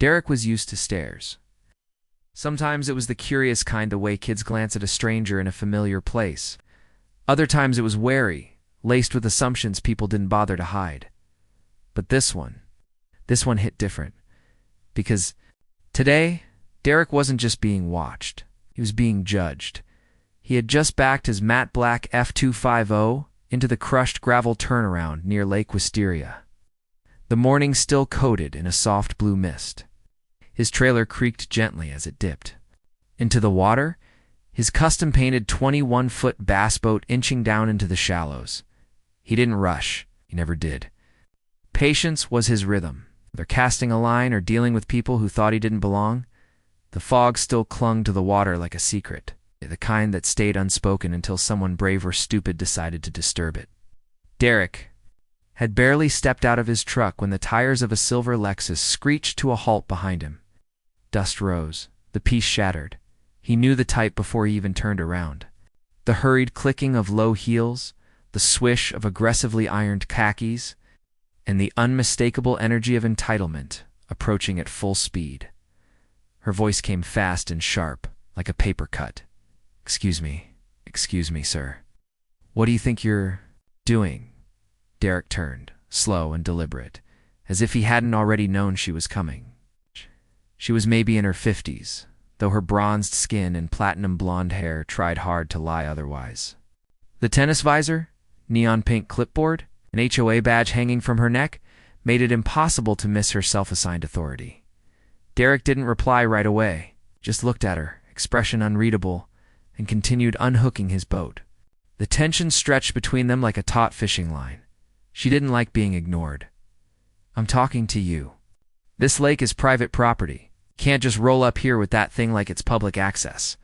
Derek was used to stares. Sometimes it was the curious kind, the way kids glance at a stranger in a familiar place. Other times it was wary, laced with assumptions people didn't bother to hide. But this one hit different. Because today, Derek wasn't just being watched. He was being judged. He had just backed his matte black F250 into the crushed gravel turnaround near Lake Wisteria. The morning still coated in a soft blue mist. His trailer creaked gently as it dipped. Into the water, his custom-painted 21-foot bass boat inching down into the shallows. He didn't rush. He never did. Patience was his rhythm. Whether casting a line or dealing with people who thought he didn't belong, the fog still clung to the water like a secret, the kind that stayed unspoken until someone brave or stupid decided to disturb it. Derek had barely stepped out of his truck when the tires of a silver Lexus screeched to a halt behind him. Dust rose. The piece shattered. He knew the type before he even turned around. The hurried clicking of low heels, the swish of aggressively ironed khakis, and the unmistakable energy of entitlement approaching at full speed. Her voice came fast and sharp, like a paper cut. Excuse me, sir. What do you think you're doing?" Derek turned, slow and deliberate, as if he hadn't already known she was coming. She was maybe in her 50s, though her bronzed skin and platinum blonde hair tried hard to lie otherwise. The tennis visor, neon pink clipboard, an HOA badge hanging from her neck made it impossible to miss her self-assigned authority. Derek didn't reply right away, just looked at her, expression unreadable, and continued unhooking his boat. The tension stretched between them like a taut fishing line. She didn't like being ignored. "I'm talking to you. This lake is private property. Can't just roll up here with that thing like it's public access."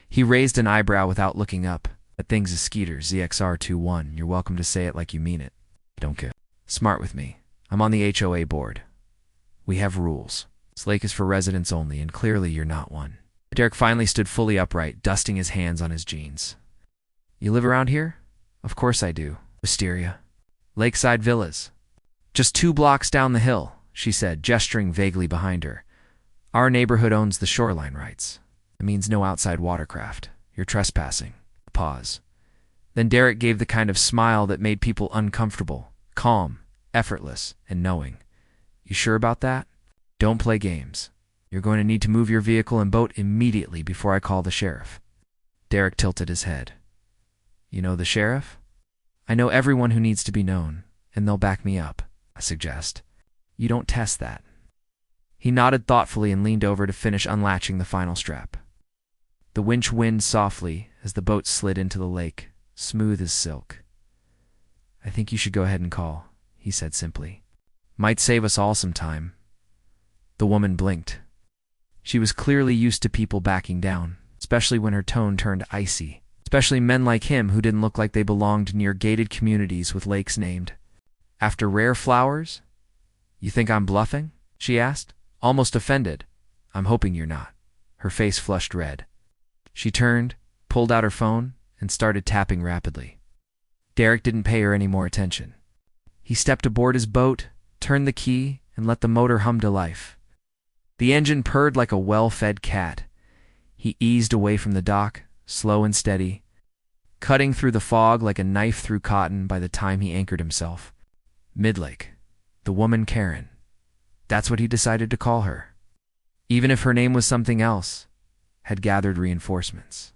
He raised an eyebrow without looking up. "That thing's a Skeeter ZXR21. You're welcome to say it like you mean it. Don't get smart with me. I'm on the HOA board. We have rules. This lake is for residents only, and clearly you're not one." Derek finally stood fully upright, dusting his hands on his jeans. "You live around here?" "Of course I do. Wisteria. Lakeside Villas. Just 2 blocks down the hill," she said, gesturing vaguely behind her. "Our neighborhood owns the shoreline rights. It means no outside watercraft. You're trespassing." Pause. Then Derek gave the kind of smile that made people uncomfortable, calm, effortless, and knowing. "You sure about that? Don't play games. You're going to need to move your vehicle and boat immediately before I call the sheriff." Derek tilted his head. "You know the sheriff?" "I know everyone who needs to be known, and they'll back me up, I suggest. You don't test that." He nodded thoughtfully and leaned over to finish unlatching the final strap. The winch whined softly as the boat slid into the lake, smooth as silk. "I think you should go ahead and call," he said simply. "Might save us all some time." The woman blinked. She was clearly used to people backing down, especially when her tone turned icy, especially men like him who didn't look like they belonged near gated communities with lakes named. "After rare flowers? You think I'm bluffing?" she asked, almost offended. "I'm hoping you're not." Her face flushed red. She turned, pulled out her phone, and started tapping rapidly. Derek didn't pay her any more attention. He stepped aboard his boat, turned the key, and let the motor hum to life. The engine purred like a well-fed cat. He eased away from the dock, slow and steady, cutting through the fog like a knife through cotton by the time he anchored himself. Midlake. The woman Karen. That's what he decided to call her. Even if her name was something else, had gathered reinforcements.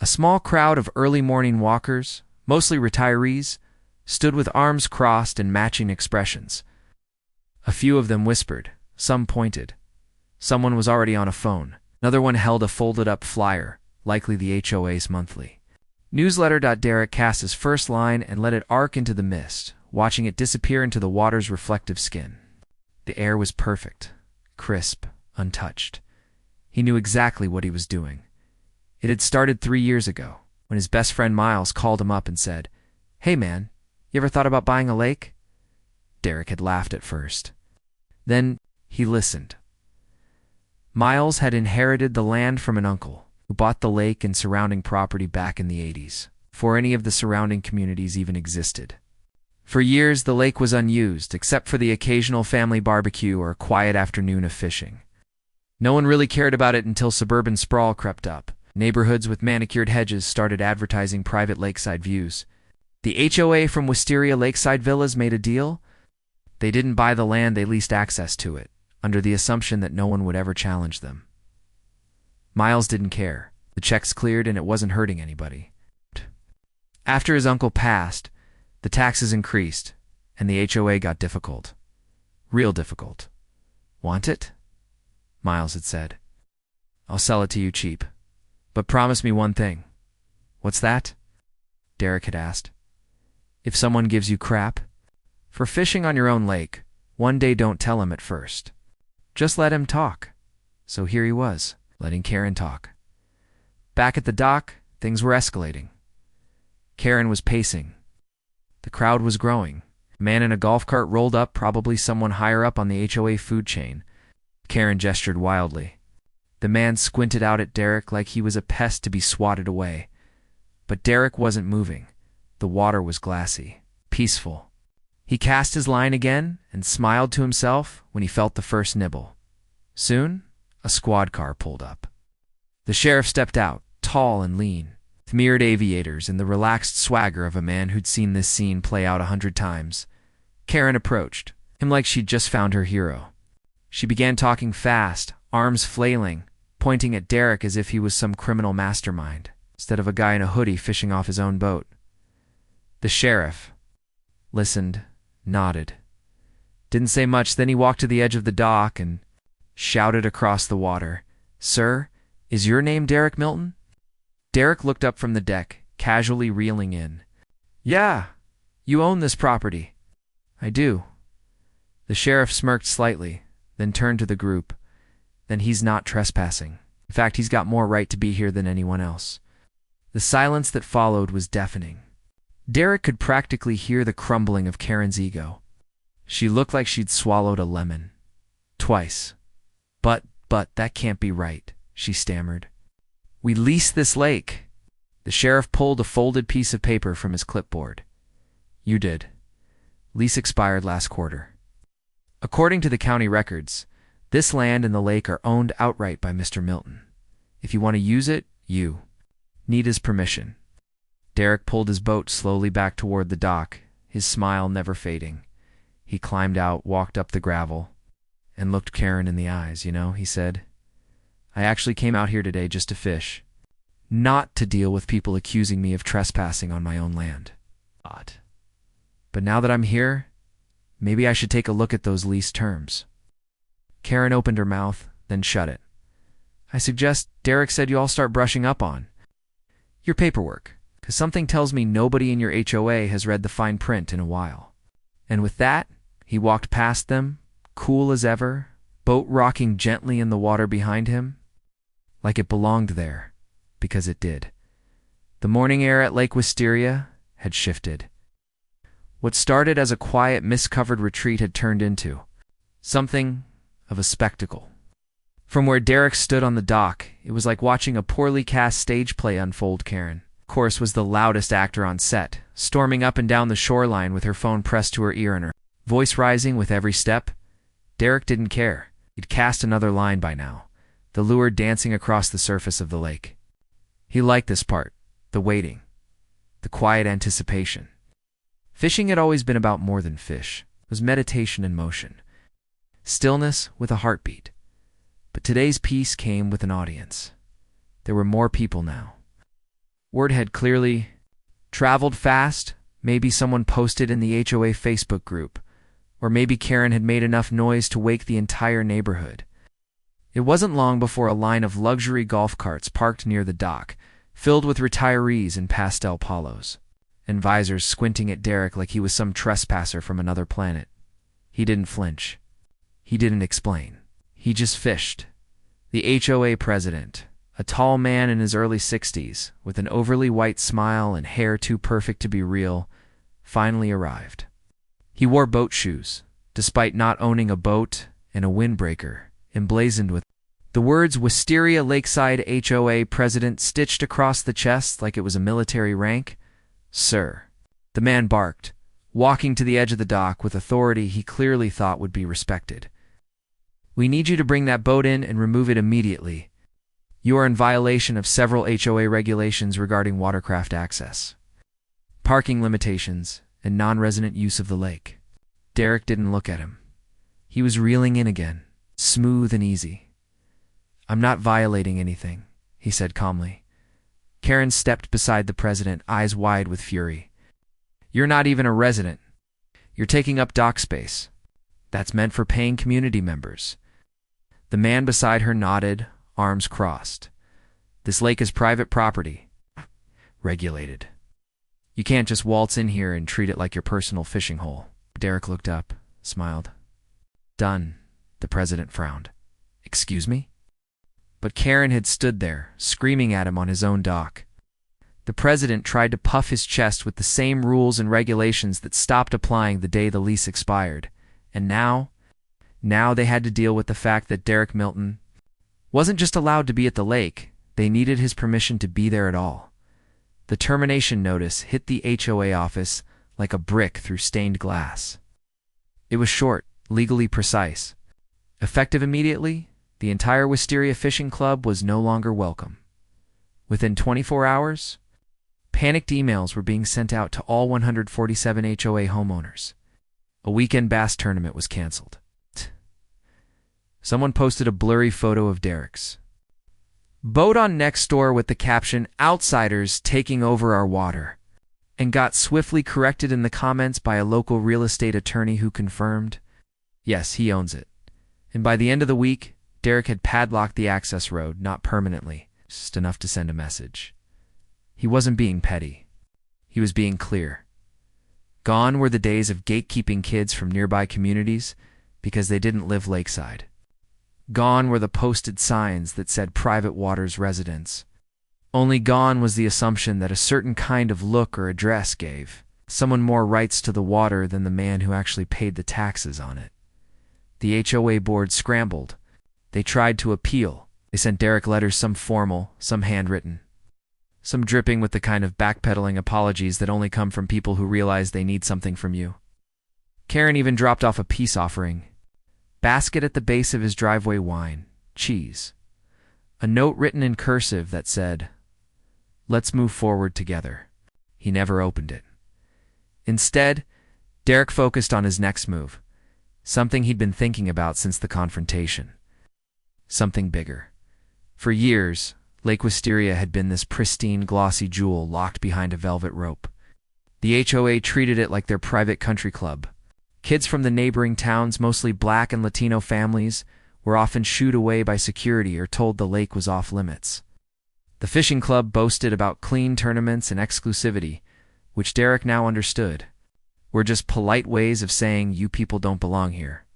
A small crowd of early morning walkers, mostly retirees, stood with arms crossed and matching expressions. A few of them whispered, some pointed. Someone was already on a phone. Another one held a folded-up flyer, likely the HOA's monthly newsletter. Derek cast his first line and let it arc into the mist, watching it disappear into the water's reflective skin. The air was perfect, crisp, untouched. He knew exactly what he was doing. It had started 3 years ago, when his best friend Miles called him up and said, "Hey man, you ever thought about buying a lake?" Derek had laughed at first. Then he listened. Miles had inherited the land from an uncle, who bought the lake and surrounding property back in the 80s, before any of the surrounding communities even existed. For years, the lake was unused, except for the occasional family barbecue or a quiet afternoon of fishing. No one really cared about it until suburban sprawl crept up. Neighborhoods with manicured hedges started advertising private lakeside views. The HOA from Wisteria Lakeside Villas made a deal. They didn't buy the land, they leased access to it, under the assumption that no one would ever challenge them. Miles didn't care. The checks cleared and it wasn't hurting anybody. After his uncle passed, the taxes increased, and the HOA got difficult. Real difficult. Want it? Miles had said. I'll sell it to you cheap. But promise me one thing. What's that? Derek had asked. If someone gives you crap for fishing on your own lake, one day don't tell him at first. Just let him talk. So here he was, letting Karen talk. Back at the dock, things were escalating. Karen was pacing. The crowd was growing. A man in a golf cart rolled up, probably someone higher up on the HOA food chain. Karen gestured wildly. The man squinted out at Derek like he was a pest to be swatted away. But Derek wasn't moving. The water was glassy, peaceful. He cast his line again and smiled to himself when he felt the first nibble. Soon, a squad car pulled up. The sheriff stepped out, tall and lean, with mirrored aviators and the relaxed swagger of a man who'd seen this scene play out 100 times. Karen approached, him like she'd just found her hero. She began talking fast, arms flailing, pointing at Derek as if he was some criminal mastermind, instead of a guy in a hoodie fishing off his own boat. The sheriff listened, nodded. Didn't say much, then he walked to the edge of the dock and shouted across the water, "Sir, is your name Derek Milton?" Derek looked up from the deck, casually reeling in. "Yeah, you own this property." "I do." The sheriff smirked slightly, then turned to the group. "Then he's not trespassing. In fact, he's got more right to be here than anyone else." The silence that followed was deafening. Derek could practically hear the crumbling of Karen's ego. She looked like she'd swallowed a lemon. Twice. But that can't be right," she stammered. "We leased this lake." The sheriff pulled a folded piece of paper from his clipboard. "You did. Lease expired last quarter. According to the county records, this land and the lake are owned outright by Mr. Milton. If you want to use it, you need his permission." Derek pulled his boat slowly back toward the dock, his smile never fading. He climbed out, walked up the gravel, and looked Karen in the eyes. "You know," he said, "I actually came out here today just to fish, not to deal with people accusing me of trespassing on my own land. But now that I'm here, maybe I should take a look at those lease terms." Karen opened her mouth, then shut it. "I suggest," Derek said, "you all start brushing up on your paperwork, because something tells me nobody in your HOA has read the fine print in a while." And with that, he walked past them, cool as ever, boat rocking gently in the water behind him, like it belonged there, because it did. The morning air at Lake Wisteria had shifted. What started as a quiet, mist-covered retreat had turned into something of a spectacle. From where Derek stood on the dock, it was like watching a poorly cast stage play unfold. Karen, of course, was the loudest actor on set, storming up and down the shoreline with her phone pressed to her ear and her voice rising with every step. Derek didn't care. He'd cast another line by now, the lure dancing across the surface of the lake. He liked this part, the waiting, the quiet anticipation. Fishing had always been about more than fish. It was meditation in motion, stillness with a heartbeat. But today's piece came with an audience. There were more people now. Word had clearly traveled fast. Maybe someone posted in the HOA Facebook group, or maybe Karen had made enough noise to wake the entire neighborhood. It wasn't long before a line of luxury golf carts parked near the dock, filled with retirees in pastel polos, and visors squinting at Derek like he was some trespasser from another planet. He didn't flinch. He didn't explain. He just fished. The HOA president, a tall man in his early 60s, with an overly white smile and hair too perfect to be real, finally arrived. He wore boat shoes, despite not owning a boat, and a windbreaker, emblazoned with the words Wisteria Lakeside HOA President stitched across the chest like it was a military rank. "Sir." The man barked, walking to the edge of the dock with authority he clearly thought would be respected. "We need you to bring that boat in and remove it immediately. You are in violation of several HOA regulations regarding watercraft access, parking limitations, and non-resident use of the lake." Derek didn't look at him. He was reeling in again, smooth and easy. "I'm not violating anything," he said calmly. Karen stepped beside the president, eyes wide with fury. "You're not even a resident. You're taking up dock space. That's meant for paying community members." The man beside her nodded, arms crossed. "This lake is private property. Regulated. You can't just waltz in here and treat it like your personal fishing hole." Derek looked up, smiled. "Done." The president frowned. "Excuse me?" But Karen had stood there, screaming at him on his own dock. The president tried to puff his chest with the same rules and regulations that stopped applying the day the lease expired. And now they had to deal with the fact that Derek Milton wasn't just allowed to be at the lake, they needed his permission to be there at all. The termination notice hit the HOA office like a brick through stained glass. It was short, legally precise. Effective immediately, the entire Wisteria Fishing Club was no longer welcome. Within 24 hours, panicked emails were being sent out to all 147 HOA homeowners. A weekend bass tournament was canceled. Someone posted a blurry photo of Derek's boat on Nextdoor with the caption, "Outsiders taking over our water," and got swiftly corrected in the comments by a local real estate attorney who confirmed, yes, he owns it. And by the end of the week, Derek had padlocked the access road, not permanently, just enough to send a message. He wasn't being petty. He was being clear. Gone were the days of gatekeeping kids from nearby communities because they didn't live lakeside. Gone were the posted signs that said private waters residence. Only gone was the assumption that a certain kind of look or address gave someone more rights to the water than the man who actually paid the taxes on it. The HOA board scrambled. They tried to appeal. They sent Derek letters, some formal, some handwritten, some dripping with the kind of backpedaling apologies that only come from people who realize they need something from you. Karen even dropped off a peace offering. Basket at the base of his driveway, wine, cheese. A note written in cursive that said, "Let's move forward together." He never opened it. Instead, Derek focused on his next move, something he'd been thinking about since the confrontation. Something bigger. For years, Lake Wisteria had been this pristine, glossy jewel locked behind a velvet rope. The HOA treated it like their private country club. Kids from the neighboring towns, mostly black and Latino families, were often shooed away by security or told the lake was off limits. The fishing club boasted about clean tournaments and exclusivity, which Derek now understood were just polite ways of saying you people don't belong here.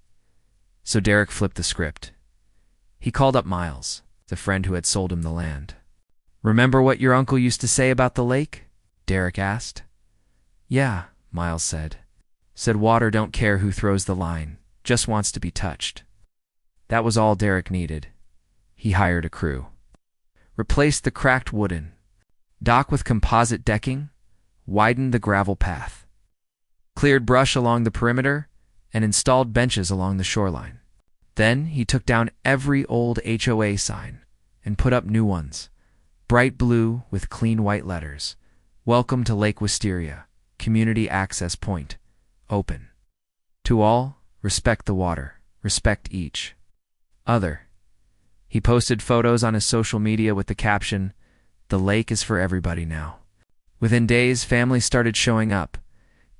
So Derek flipped the script. He called up Miles, the friend who had sold him the land. "Remember what your uncle used to say about the lake?" Derek asked. "Yeah," Miles said. Said water don't care who throws the line, just wants to be touched. That was all Derek needed. He hired a crew. Replaced the cracked wooden dock with composite decking, widened the gravel path, cleared brush along the perimeter, and installed benches along the shoreline. Then he took down every old HOA sign and put up new ones, bright blue with clean white letters. "Welcome to Lake Wisteria, Community Access Point. Open. To all, respect the water, respect each other." He posted photos on his social media with the caption, "The lake is for everybody now." Within days, families started showing up.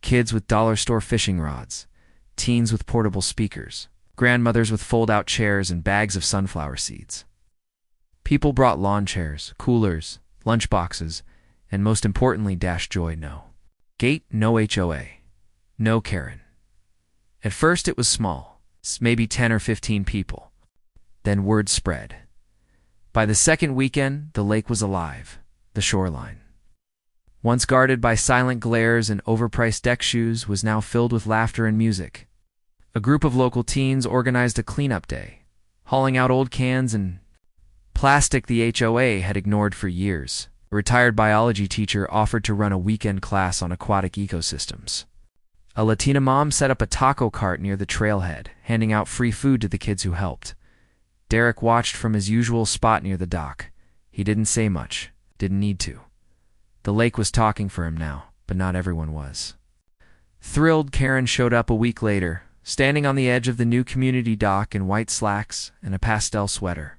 Kids with dollar store fishing rods, teens with portable speakers, grandmothers with fold-out chairs and bags of sunflower seeds. People brought lawn chairs, coolers, lunch boxes, and most importantly, dash joy no. Gate, no HOA. No Karen. At first it was small, maybe 10 or 15 people. Then word spread. By the second weekend, the lake was alive, the shoreline. Once guarded by silent glares and overpriced deck shoes, was now filled with laughter and music. A group of local teens organized a cleanup day, hauling out old cans and plastic the HOA had ignored for years. A retired biology teacher offered to run a weekend class on aquatic ecosystems. A Latina mom set up a taco cart near the trailhead, handing out free food to the kids who helped. Derek watched from his usual spot near the dock. He didn't say much, didn't need to. The lake was talking for him now, but not everyone was. Thrilled, Karen showed up a week later, standing on the edge of the new community dock in white slacks and a pastel sweater.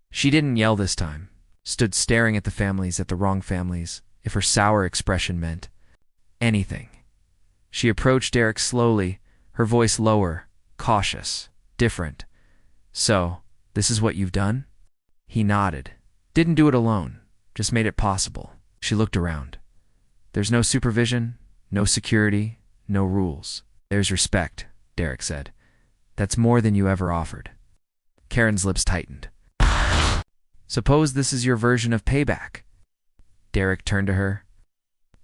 She didn't yell this time, stood staring at the wrong families, if her sour expression meant anything. She approached Derek slowly, her voice lower, cautious, different. "So, this is what you've done?" He nodded. Didn't do it alone, just made it possible. She looked around. "There's no supervision, no security, no rules. There's respect," Derek said. "That's more than you ever offered." Karen's lips tightened. "Suppose this is your version of payback?" Derek turned to her.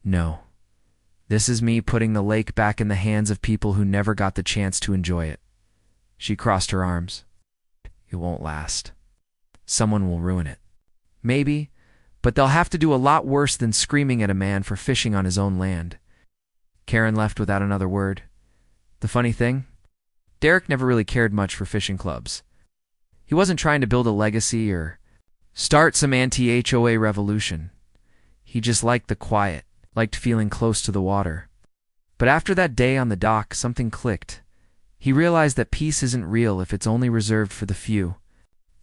"No. This is me putting the lake back in the hands of people who never got the chance to enjoy it." She crossed her arms. "It won't last. Someone will ruin it. Maybe, but they'll have to do a lot worse than screaming at a man for fishing on his own land." Karen left without another word. The funny thing? Derek never really cared much for fishing clubs. He wasn't trying to build a legacy or start some anti-HOA revolution. He just liked the quiet, liked feeling close to the water. But after that day on the dock, something clicked. He realized that peace isn't real if it's only reserved for the few.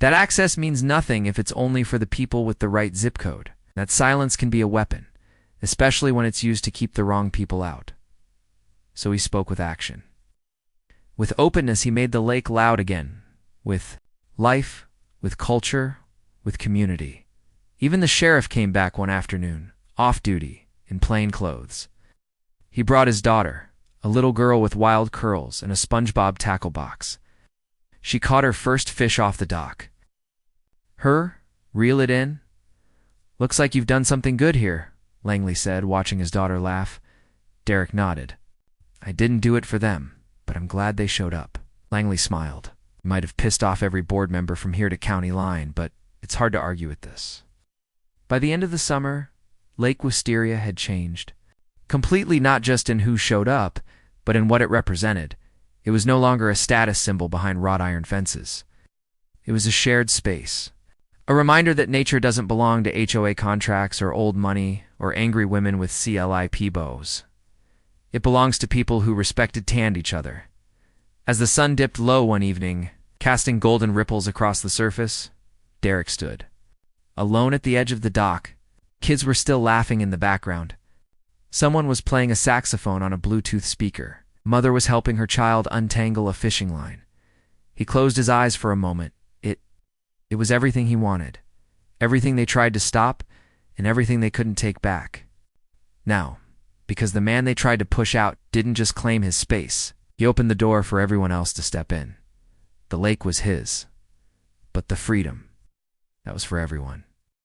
That access means nothing if it's only for the people with the right zip code. That silence can be a weapon, especially when it's used to keep the wrong people out. So he spoke with action. With openness, he made the lake loud again. With life, with culture, with community. Even the sheriff came back one afternoon, off duty, in plain clothes. He brought his daughter, a little girl with wild curls and a SpongeBob tackle box. She caught her first fish off the dock. Reel it in?" "Looks like you've done something good here," Langley said, watching his daughter laugh. Derek nodded. "I didn't do it for them, but I'm glad they showed up." Langley smiled. "You might have pissed off every board member from here to county line, but it's hard to argue with this." By the end of the summer, Lake Wisteria had changed. Completely, not just in who showed up, but in what it represented. It was no longer a status symbol behind wrought iron fences. It was a shared space. A reminder that nature doesn't belong to HOA contracts or old money or angry women with CLIP bows. It belongs to people who respected each other. As the sun dipped low one evening, casting golden ripples across the surface, Derek stood. Alone at the edge of the dock, kids were still laughing in the background. Someone was playing a saxophone on a Bluetooth speaker. Mother was helping her child untangle a fishing line. He closed his eyes for a moment. It was everything he wanted. Everything they tried to stop, and everything they couldn't take back. Now, because the man they tried to push out didn't just claim his space, he opened the door for everyone else to step in. The lake was his. But the freedom, that was for everyone.